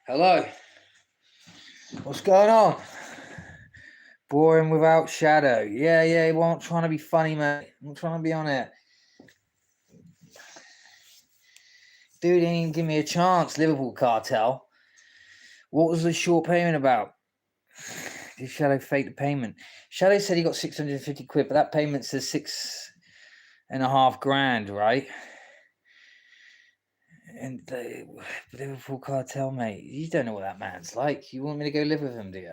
Hello. What's going on? Boring without shadow. Yeah. Well, I'm trying to be funny, mate. I'm trying to be on it. Dude didn't even give me a chance. Liverpool cartel. What was the short payment about? Did Shadow fake the payment? Shadow said he got 650 quid, but that payment says 6.5 grand, right? And the Liverpool cartel, mate. You don't know what that man's like. You want me to go live with him, do you?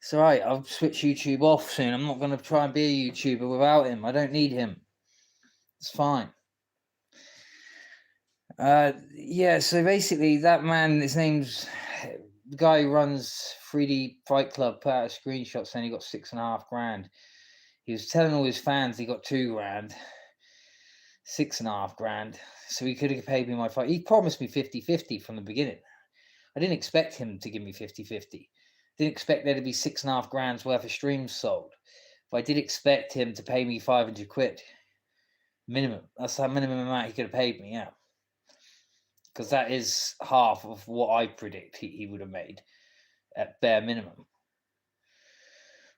It's all right. I'll switch YouTube off soon. I'm not going to try and be a YouTuber without him. I don't need him. It's fine. Yeah, so basically that man, his name's the guy who runs 3D Fight Club, put out a screenshot saying he got 6.5 grand. He was telling all his fans he got 2 grand, 6.5 grand. So he could have paid me my fight. He promised me 50-50 from the beginning. I didn't expect him to give me 50-50. Didn't expect there to be 6.5 grand's worth of streams sold. But I did expect him to pay me 500 quid. Minimum. That's the minimum amount he could have paid me, yeah. Because that is half of what I predict he would have made at bare minimum.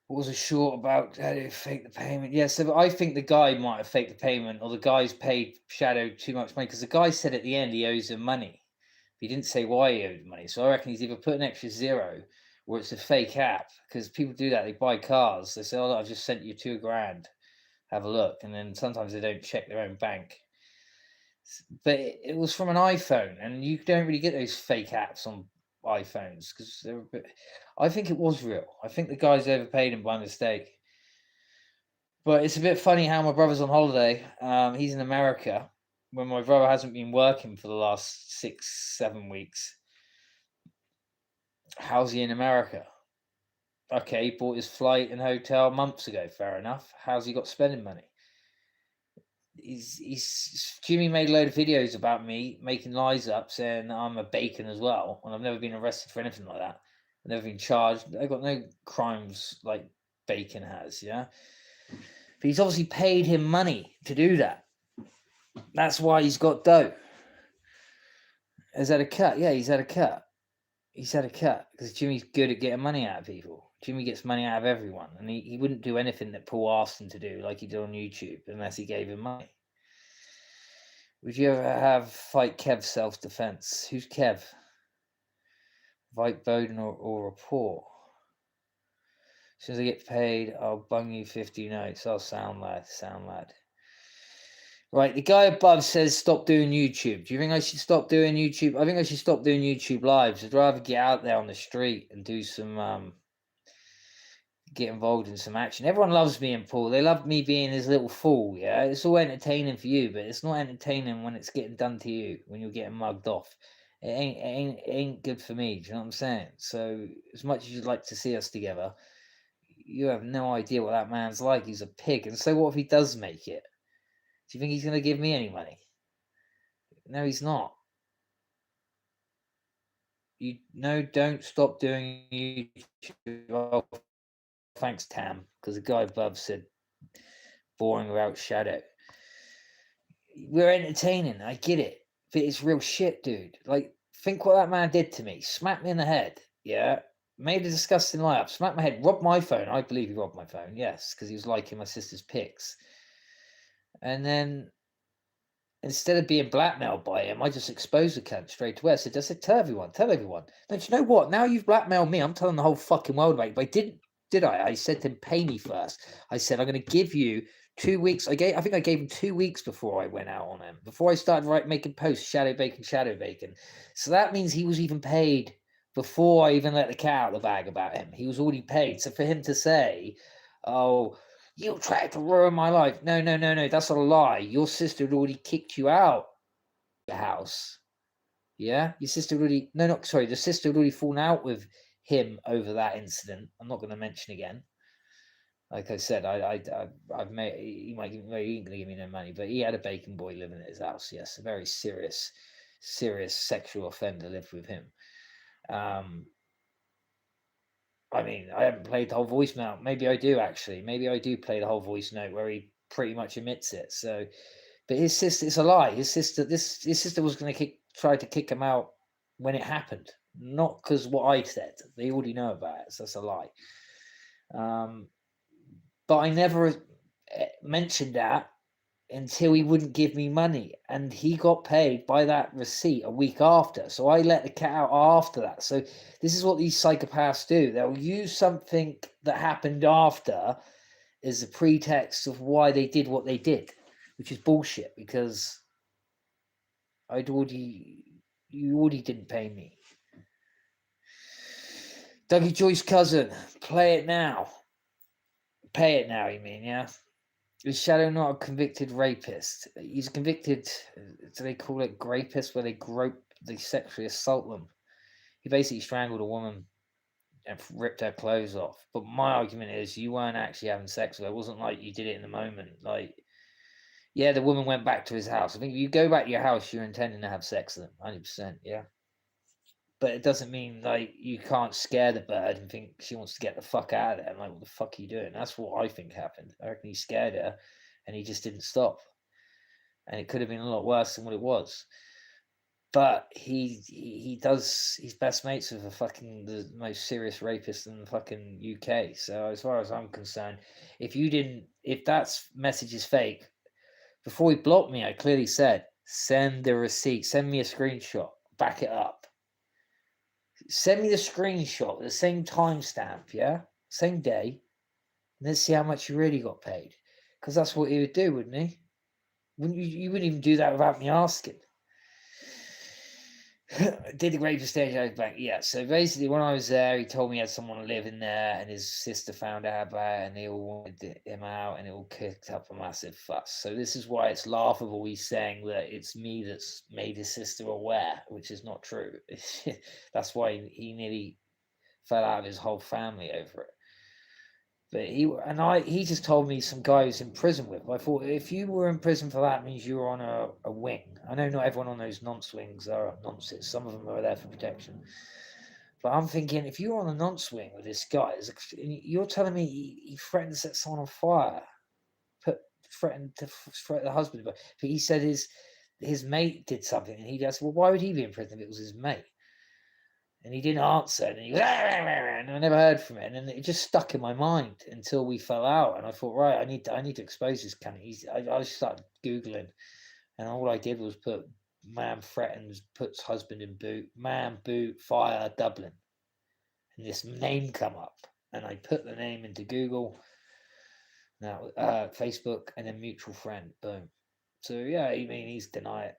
What was a short about? How did he fake the payment? Yeah, so I think the guy might have faked the payment, or the guy's paid Shadow too much money, because the guy said at the end he owes him money. He didn't say why he owed money. So I reckon he's either put an extra zero or it's a fake app, because people do that. They buy cars. They say, oh, I've just sent you 2 grand. Have a look. And then sometimes they don't check their own bank. But it was from an iPhone, and you don't really get those fake apps on iPhones because they're a bit. I think it was real. I think the guys overpaid him by mistake. But it's a bit funny how my brother's on holiday. He's in America when my brother hasn't been working for the last 6-7 weeks. How's he in America? Okay, he bought his flight and hotel months ago. Fair enough. How's he got spending money? Jimmy made a load of videos about me making lies up, saying I'm a bacon as well, and I've never been arrested for anything like that. I've never been charged. I got no crimes like Bacon has, yeah. But he's obviously paid him money to do that. That's why he's got dough. Has had a cut? Yeah, he's had a cut. He's had a cut because Jimmy's good at getting money out of people. Jimmy gets money out of everyone, and he wouldn't do anything that Paul asked him to do, like he did on YouTube, unless he gave him money. Would you ever have fight Kev self-defense? Who's Kev? Fight Bowden or Rapport? As soon as I get paid, I'll bung you 50 notes. Oh, sound lad. Right, the guy above says stop doing YouTube. Do you think I should stop doing YouTube? I think I should stop doing YouTube lives. I'd rather get out there on the street and do some, get involved in some action. Everyone loves me and Paul. They love me being his little fool, yeah? It's all entertaining for you, but it's not entertaining when it's getting done to you, when you're getting mugged off. It ain't good for me, do you know what I'm saying? So, as much as you'd like to see us together, you have no idea what that man's like. He's a pig. And so what if he does make it? Do you think he's going to give me any money? No, he's not. Don't stop doing YouTube. Oh, thanks, Tam, because the guy above said boring without shadow. We're entertaining, I get it, but it's real shit, dude. Like, think what that man did to me. Smacked me in the head, yeah? Made a disgusting lie up, smacked my head, robbed my phone. I believe he robbed my phone, yes, because he was liking my sister's pics. And then, instead of being blackmailed by him, I just exposed the cunt straight away. I said, tell everyone. Don't you know what? Now you've blackmailed me. I'm telling the whole fucking world about it. But I did I? I said to him, pay me first. I said, I'm going to give you 2 weeks. I think I gave him 2 weeks before I went out on him. Before I started making posts, shadow bacon. So that means he was even paid before I even let the cat out of the bag about him. He was already paid. So for him to say, oh, you tried to ruin my life. No. That's a lie. Your sister had already kicked you out of the house. Yeah? Your sister already... No, not... Sorry. The sister had already fallen out with him over that incident. I'm not going to mention again. Like I said, I've made... He ain't going to give me no money, but he had a bacon boy living at his house. Yes, a very serious sexual offender lived with him. I mean, I haven't played the whole voice note. Maybe I do, actually. Maybe I do play the whole voice note where he pretty much admits it. So, but his sister, it's a lie. His sister was going to try to kick him out when it happened. not because what I said. They already know about it, so that's a lie. But I never mentioned that until he wouldn't give me money, and he got paid by that receipt a week after. So I let the cat out after that. So this is what these psychopaths do. They'll use something that happened after as a pretext of why they did what they did, which is bullshit, because you already didn't pay me. Dougie Joy's cousin, play it now. Pay it now, you mean, yeah? Is Shadow not a convicted rapist? He's convicted, do they call it grapist, where they sexually assault them? He basically strangled a woman and ripped her clothes off. But my argument is you weren't actually having sex with her. It wasn't like you did it in the moment. Like, yeah, the woman went back to his house. I think if you go back to your house, you're intending to have sex with them, 100%, yeah? But it doesn't mean, like, you can't scare the bird and think she wants to get the fuck out of there. I'm like, what the fuck are you doing? That's what I think happened. I reckon he scared her and he just didn't stop. And it could have been a lot worse than what it was. But he's best mates with the most serious rapist in the fucking UK. So as far as I'm concerned, if that message is fake, before he blocked me, I clearly said, send the receipt, send me a screenshot, back it up. Send me the screenshot, the same timestamp, yeah? Same day. And let's see how much you really got paid. Because that's what he would do, wouldn't he? You wouldn't even do that without me asking. Did the rapist stage out back? Yeah. So basically, when I was there, he told me he had someone living there, and his sister found out about it, and they all wanted him out, and it all kicked up a massive fuss. So this is why it's laughable. He's saying that it's me that's made his sister aware, which is not true. That's why he nearly fell out of his whole family over it. But he just told me some guy who's in prison with. I thought, if you were in prison for that, it means you were on a wing. I know not everyone on those nonce wings are nonces. Some of them are there for protection. But I'm thinking, if you're on a nonce wing with this guy, you're telling me he threatened to set someone on fire, threatened to threaten the husband. But he said his mate did something, and he asked, well, why would he be in prison if it was his mate? And he didn't answer, and he was, and I never heard from it, and it just stuck in my mind until we fell out. And I thought, right, I need to expose this cunt. I started googling, and all I did was put man threatens, puts husband in boot, man boot fire Dublin, and this name come up, and I put the name into Google, now Facebook, and then mutual friend, boom. So yeah, he's denied it.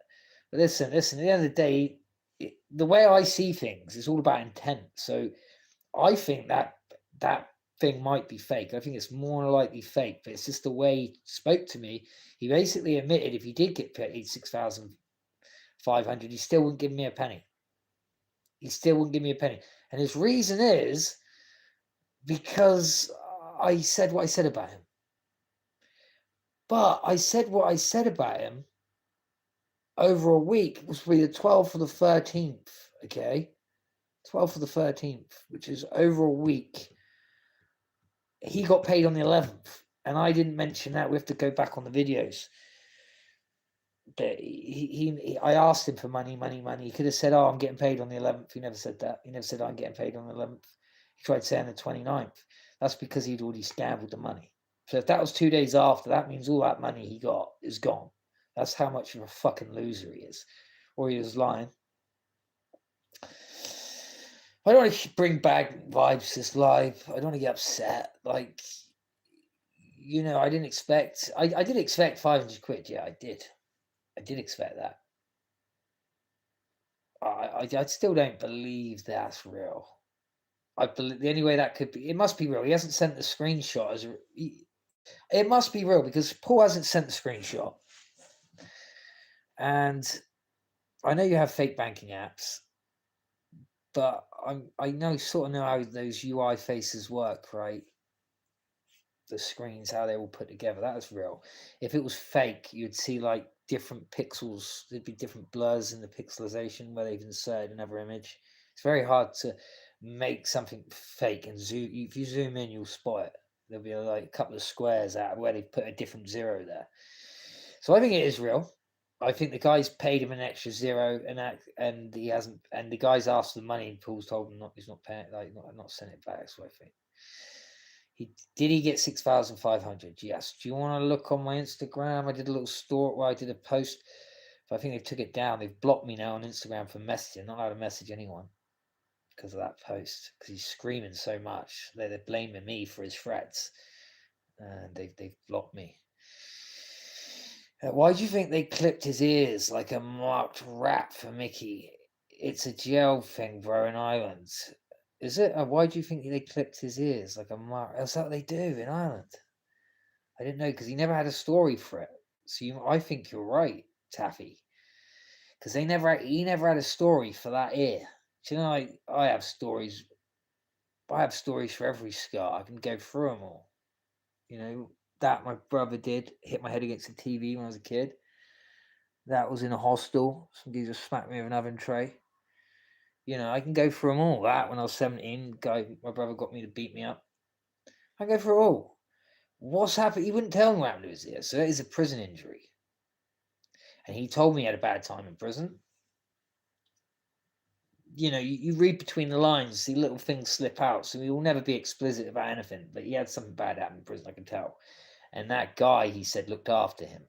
But listen. At the end of the day, the way I see things is all about intent. So I think that thing might be fake. I think it's more likely fake, but it's just the way he spoke to me. He basically admitted if he did get paid 6,500, he still wouldn't give me a penny. And his reason is because I said what I said about him. But I said what I said about him over a week. It was probably the 12th or the 13th, okay? 12th or the 13th, which is over a week. He got paid on the 11th, and I didn't mention that. We have to go back on the videos. But I asked him for money. He could have said, oh, I'm getting paid on the 11th. He never said that. He never said, I'm getting paid on the 11th. He tried saying the 29th. That's because he'd already scammed the money. So if that was 2 days after, that means all that money he got is gone. That's how much of a fucking loser he is. Or he was lying. I don't want to bring back vibes this live. I don't want to get upset. Like, I didn't expect... I did expect 500 quid. Yeah, I did. I did expect that. I still don't believe that's real. I believe the only way that could be... It must be real. He hasn't sent the screenshot. It must be real because Paul hasn't sent the screenshot. And I know you have fake banking apps, but I sort of know how those UI faces work, right? The screens, how they're all put together. That is real. If it was fake, you'd see like different pixels. There'd be different blurs in the pixelization where they've inserted another image. It's very hard to make something fake and zoom. If you zoom in, you'll spot it. There'll be like a couple of squares out where they've put a different zero there. So I think it is real. I think the guy's paid him an extra zero, and he hasn't. And the guy's asked for the money, and Paul's told him not. He's not paying. Like not sent it back. So I think he get 6,500. Yes. Do you want to look on my Instagram? I did a little story where I did a post. But I think they took it down. They've blocked me now on Instagram for messaging. Not allowed to message anyone because of that post. Because he's screaming so much. They're blaming me for his threats, and they've blocked me. Why do you think they clipped his ears like a marked rat for Mickey? It's a jail thing, bro, in Ireland. Is it? Why do you think they clipped his ears like a mark? Is that what they do in Ireland? I didn't know because he never had a story for it. So I think you're right, Taffy. Because he never had a story for that ear. Do you know, I have stories. I have stories for every scar. I can go through them all. You know, that my brother did, hit my head against the TV when I was a kid. That was in a hostel. Some geezer smacked me with an oven tray. You know, I can go through them all. That when I was 17, my brother got me to beat me up. I go through it all. What's happened? He wouldn't tell me what happened to his ear. So that is a prison injury. And he told me he had a bad time in prison. You know, you read between the lines, see little things slip out. So he will never be explicit about anything. But he had something bad happen in prison, I can tell. And that guy, he said, looked after him.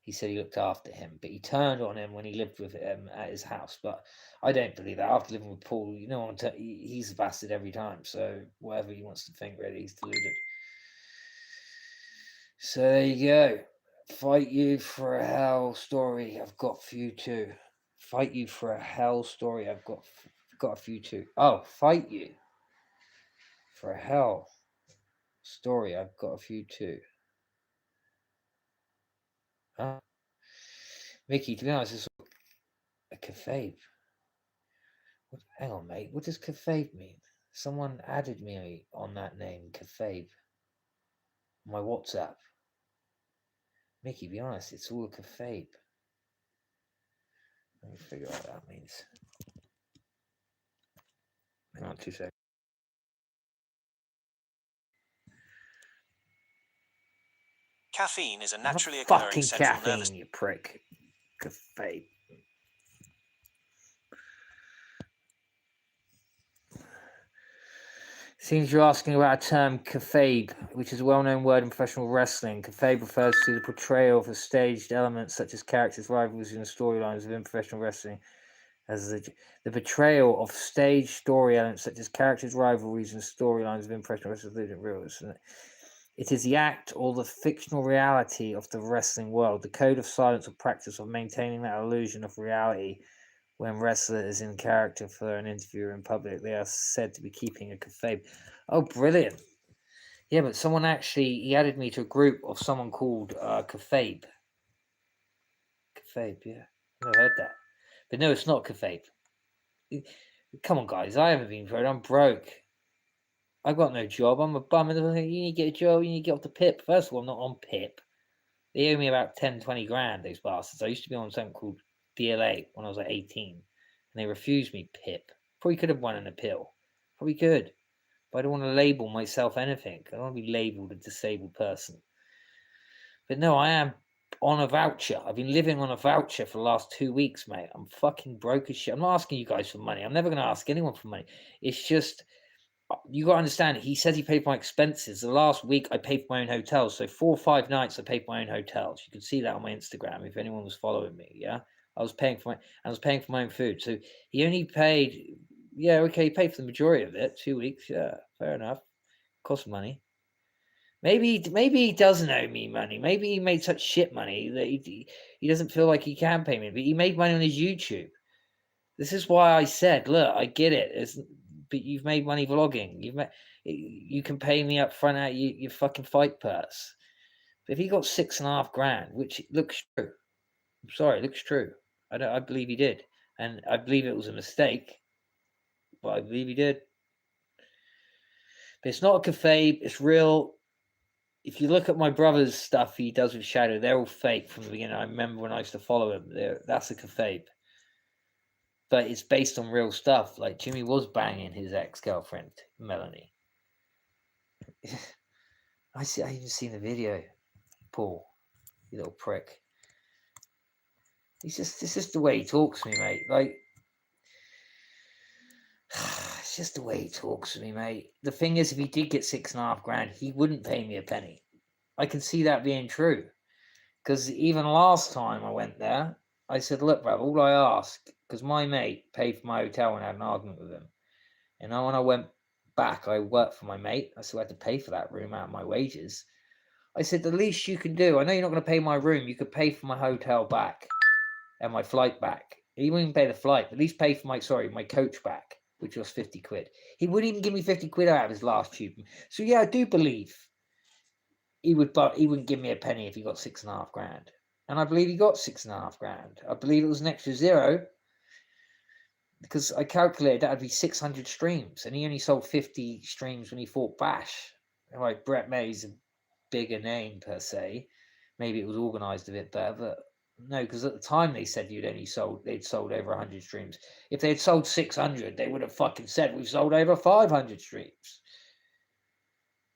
He said he looked after him, but he turned on him when he lived with him at his house. But I don't believe that. After living with Paul, you know, he's a bastard every time. So whatever he wants to think, really, he's deluded. So there you go. Fight you for a hell story. I've got for you too. Fight you for a hell story. I've got a few too. Oh, fight you for a hell story. I've got a few too. Huh? Mickey, to be honest, it's a kayfabe. Hang on, mate. What does Kayfabe mean? Someone added me on that name, Kayfabe. My WhatsApp. Mickey, be honest, it's all a Kayfabe. Let me figure out what that means. Hang on 2 seconds. Caffeine is a naturally occurring central nervous. You prick. Kayfabe. Seems you're asking about a term, kayfabe, which is a well-known word in professional wrestling. Kayfabe refers to the portrayal of a staged elements such as characters, rivalries, and storylines within professional wrestling. As the portrayal of staged story elements such as characters, rivalries, and storylines within professional wrestling. It is the act or the fictional reality of the wrestling world, the code of silence or practice of maintaining that illusion of reality. When wrestler is in character for an interview in public, they are said to be keeping a kayfabe. Oh, brilliant. Yeah, but someone actually, he added me to a group of someone called Kayfabe. Kayfabe, yeah. I've heard that. But no, it's not Kayfabe. Come on, guys. I haven't been voted. I'm broke. I've got no job. I'm a bum. You need to get a job. You need to get off the PIP. First of all, I'm not on PIP. They owe me about 10, 20 grand, those bastards. I used to be on something called DLA when I was like 18. And they refused me PIP. Probably could have won an appeal. Probably could. But I don't want to label myself anything. I don't want to be labeled a disabled person. But no, I am on a voucher. I've been living on a voucher for the last 2 weeks, mate. I'm fucking broke as shit. I'm not asking you guys for money. I'm never going to ask anyone for money. It's just, you got to understand, he says he paid for my expenses. The last week I paid for my own hotels. So 4 or 5 nights I paid for my own hotels. You can see that on my Instagram if anyone was following me. Yeah. I was paying for my own food. So he only paid, yeah, okay, he paid for the majority of it. 2 weeks. Yeah, fair enough. Cost money. Maybe he doesn't owe me money. Maybe he made such shit money that he doesn't feel like he can pay me. But he made money on his YouTube. This is why I said, look, I get it. But you've made money vlogging. You can pay me up front out your fucking fight purse. But if he got 6.5 grand, which looks true, I'm sorry, it looks true. I believe he did, and I believe it was a mistake, but I believe he did. But it's not a kayfabe. It's real. If you look at my brother's stuff he does with Shadow, they're all fake from the beginning. I remember when I used to follow him. That's a kayfabe. But it's based on real stuff. Like Jimmy was banging his ex-girlfriend, Melanie. I even seen the video, Paul, you little prick. It's just the way he talks to me, mate. Like, it's just the way he talks to me, mate. The thing is, if he did get $6.5 grand, he wouldn't pay me a penny. I can see that being true. Because even last time I went there, I said, look, bruv, all I ask, because my mate paid for my hotel and I had an argument with him. And when I went back, I worked for my mate. I still had to pay for that room out of my wages. I said, the least you can do, I know you're not going to pay my room, you could pay for my hotel back and my flight back. He wouldn't even pay the flight, at least pay for my coach back, which was 50 quid. He wouldn't even give me 50 quid out of his last tube. So yeah, I do believe he wouldn't give me a penny if he got $6.5 grand. And I believe he got $6.5 grand. I believe it was an extra zero because I calculated that would be 600 streams, and he only sold 50 streams when he fought Bash. Right, Brett May's a bigger name per se. Maybe it was organised a bit better, but no, because at the time they said they'd sold over 100 streams. If they had sold 600, they would have fucking said we've sold over 500 streams.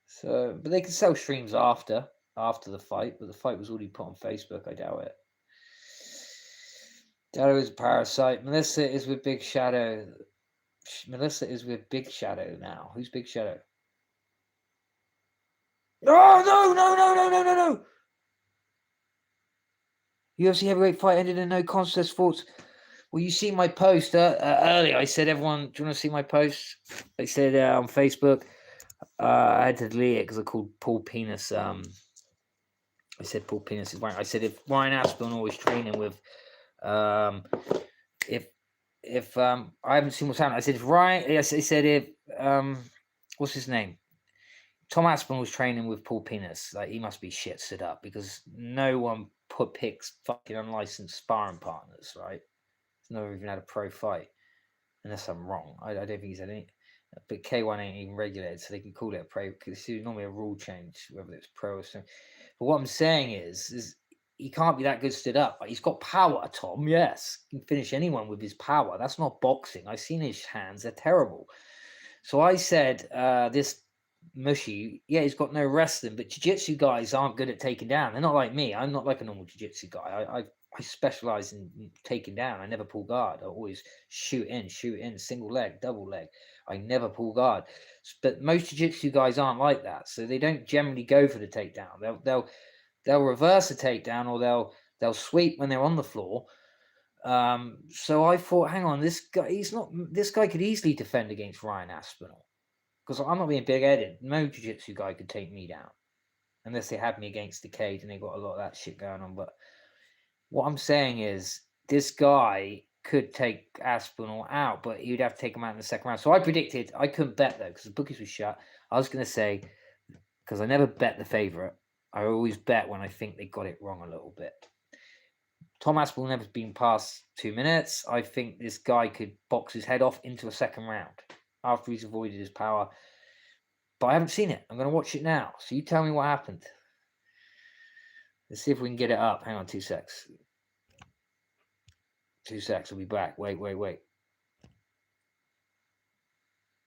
So, but they can sell streams after the fight, but the fight was already put on Facebook. I doubt it. Shadow is a parasite. Melissa is with Big Shadow. Melissa is with Big Shadow now. Who's Big Shadow? Oh, no. UFC heavyweight fight ended in no contest thoughts. Well, you see my post earlier. I said, everyone, do you want to see my post? I said on Facebook, I had to delete it because I called Paul Penis. I said Paul Penis is right. I said if Ryan Aspinall was training with, if I haven't seen what's happening. I said if Ryan. I said if what's his name? Tom Aspinall was training with Paul Penis. Like, he must be shit stood up because no one picks fucking unlicensed sparring partners, right? He's never even had a pro fight, unless I'm wrong. I don't think he's had any. But K1 ain't even regulated, so they can call it a pro because it's normally a rule change, whether it's pro or something. But what I'm saying is he can't be that good stood up. Like, he's got power, Tom. Yes, he can finish anyone with his power. That's not boxing. I've seen his hands; they're terrible. So I said, this Mushy, yeah, he's got no wrestling, but jiu-jitsu guys aren't good at taking down. They're not like me. I'm not like a normal jiu-jitsu guy. I specialize in taking down. I never pull guard. I always shoot in, single leg, double leg. I never pull guard. But most jiu-jitsu guys aren't like that, so they don't generally go for the takedown. They'll reverse a takedown, or they'll sweep when they're on the floor. So I thought, hang on, this guy could easily defend against Ryan Aspinall. Because I'm not being big-headed. No jiu-jitsu guy could take me down. Unless they had me against the cage and they got a lot of that shit going on. But what I'm saying is, this guy could take Aspinall out, but he'd have to take him out in the second round. So I predicted, I couldn't bet though, because the bookies were shut. I was going to say, because I never bet the favourite, I always bet when I think they got it wrong a little bit. Tom Aspinall never been past 2 minutes. I think this guy could box his head off into a second round after he's avoided his power. But I haven't seen it. I'm going to watch it now. So you tell me what happened. Let's see if we can get it up. Hang on 2 secs. 2 secs. I'll be back. Wait.